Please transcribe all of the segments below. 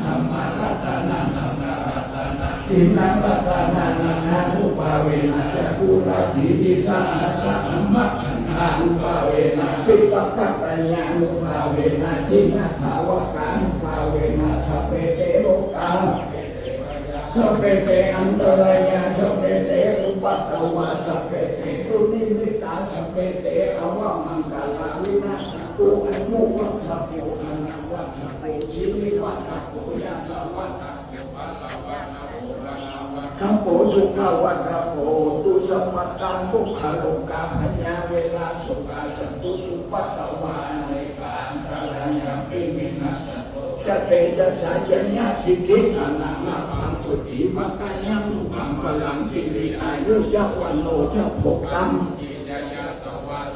ธรรมะรัตนังสังฆรัตนังอินังรัตนานังหานุภาเวนะจักขุราสีทิสังนัสสะอัมมะขันธานุภาเวนะปิปักขปัญญานุภาเวนะชินะสาวกานุภาเวนะสัพเพเตโลกาสัพเพเตอันตรายาสัพเพเตอุปัตตวาสัพเพเตตุนิมิตาสัพเพเตอวมังคลาวินาศตุอนุวัฏโภอนันวัฏโภชีวิวัฏโภยาสวัฏโภปัลลวัฏโภปัลลวัฏโภสุขวัฏโภตุสัมปัตตังทุกขโลกาพญาเวลาสุขาสันตุอุปัตตวาในกาอันตรายาปิมินัสจะเตจะสาจญาสิทธิอนามาพังสุติมัคคายังสุขังพลังสิริอายุจะวันโนจะภพกรรม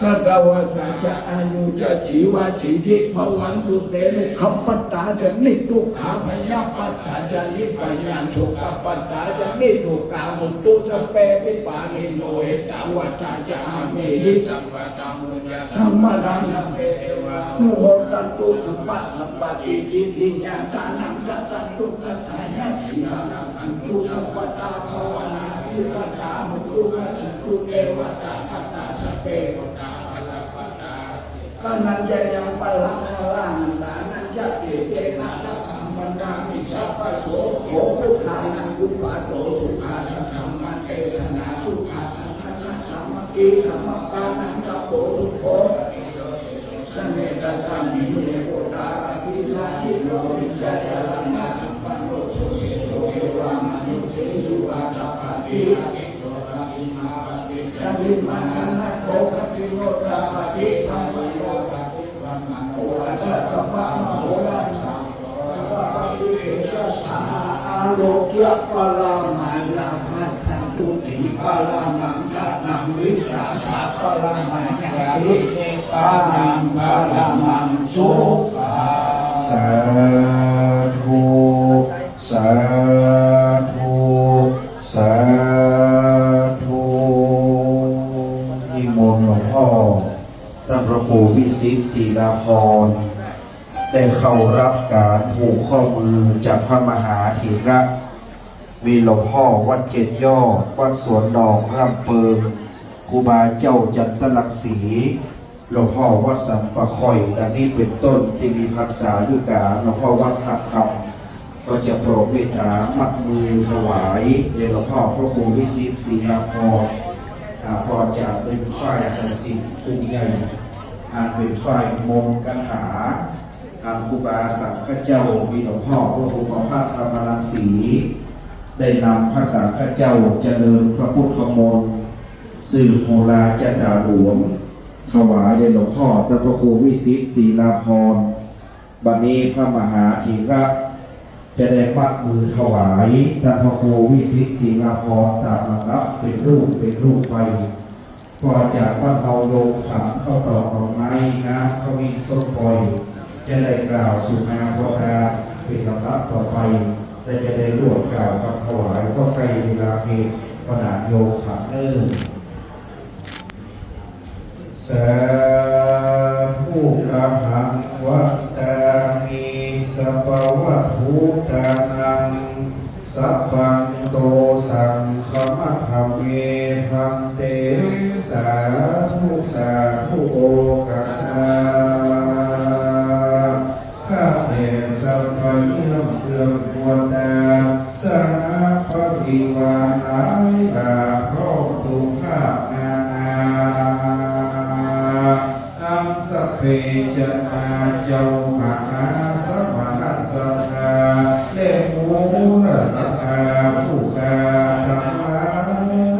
สัตวาสาจะอายุจะชีวาสิทธิภวันตุเตลุขปัตตาจะนิทุกขาพยาปัตตาจะนิปัญญาสุขปัตตาจะนิทุกขามุตุสเปปิปานิโนเอตวัตตาจะอาเมหิสัมปะตังมุญญาสัมมาดังสัมเปเทวะมุโหตันตุสัมปัสสัมปติจิติญาตานังกัตตันตุกัตถายาสีนังอันตุสัมปตาภาวนาภิปัตตามุตุกัจตุเทวตาปัตตาสเปก็นันจะยังปลังหลังตานันจะเกเจนะทัพธรรมบรรดามิสัพพะโสโขพุทธานังกุปาโตสุขาสังฆมันเอสนาสุขาสังฆนัสสามกีสัมมปานังกัปโปสุโขสเนตสัมมิเนโกตาภิชาทิโลวิจารณะสัมปันโนสุสิโสเทวามานุสียุวาตาปฏิสัมมิมาสันนัโตคติโนตาปฏิสัมมิโนปฏิวัมมโนอัสสะสัพพะมโหราชังปฏิเทศสาอาโลกยปะลามาลาภัสสันตุติปะลามังคะนังวิสาสะปะลามังยาหิปะลังปะลามังสุขาสาธุสาธุสาธุนิมนต์หลวงพ่อท่านพระครูวิสิตศรีลาภรณ์ได้เข้ารับการผูกข้อมือจากพระมหาเถระมีหลวงพ่อวัดเกศย่อวัดสวนดอกร่ำเปิงครูบาเจ้าจันทลักษีหลวงพ่อวัดสัมปะคอยดังนี้เป็นต้นที่มีพรรษาอยู่กาหลวงพ่อวัดหักคำก็จะโปรดเมตตามัดมือถวายเดี๋ยวหลวงพ่อพระครูวิสิตศรีลาภรณ์พอจะเป็นฝ่ายสันสิทธิ์ทุ่งใหญ่เป็นฝ่ายมงกันหาครูบาสังฆเจ้ามีหลวงพ่อพระครูประภาสธรรมรังสีได้นำพระสังฆเจ้าเจริญพระพุทธมนต์สื่อโมราจตาหลวงถวายแด่หลวงพ่อท่านพระครูวิสิตศรีลาภรณ์บัดนี้พระมหาเถระจะได้มัดมือถวายท่านพระครูวิสิตศรีลาภรณ์ตามลำดับเป็นรูปไปพอจากวัดเอาโยมขันเข้าต่อของไม้น้ำเขามีส้มปล่อยจะได้กล่าวสุนาพระการเป็นลำดับต่อไปและจะได้รวดกล่าวคำถวายก็ใกล้เวลาเหตุขนาดโยมขันสาธุอะหังวัตตามิสัพพะทุตานังสัพพังโตสังฆมัคคะเวภัมเตสาธุโอกัสสะข้าแต่สัพพะเยี่ยมเครื่องควรตาสาปริวาราลาพร้อมทุกข้านาอัมสเปจนาเจ้ามหาสมณสังฆาเลมูลสังฆาผู้ข้าทั้งหลา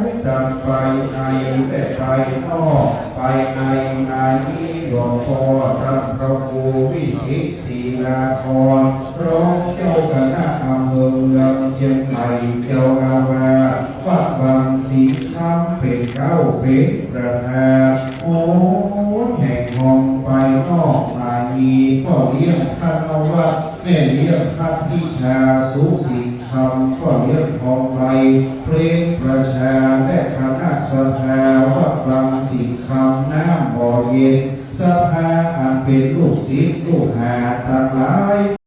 ยตั้งไปในและไปนอกไปในหลวงพ่อท่านพระครูวิสิตศรีลาภรณ์รองเจ้าคณะอำเภอเมืองเชียงใหม่เจ้าอาวาสวัดบางสีคำเป็นเก้าเป็นประธานโอ้แห่งห้องไปนอกมามีพ่อเลี้ยงท่านวัดแม่เลี้ยงท่านพิชาสุสิทธิ์คำพ่อเลี้ยงของไปเพลงประชาและคณะสภาวัดบางสีคำน้ำบ่อเย็นสภาอันเป็นลูกศิษย์ลูกหาต่างหลาย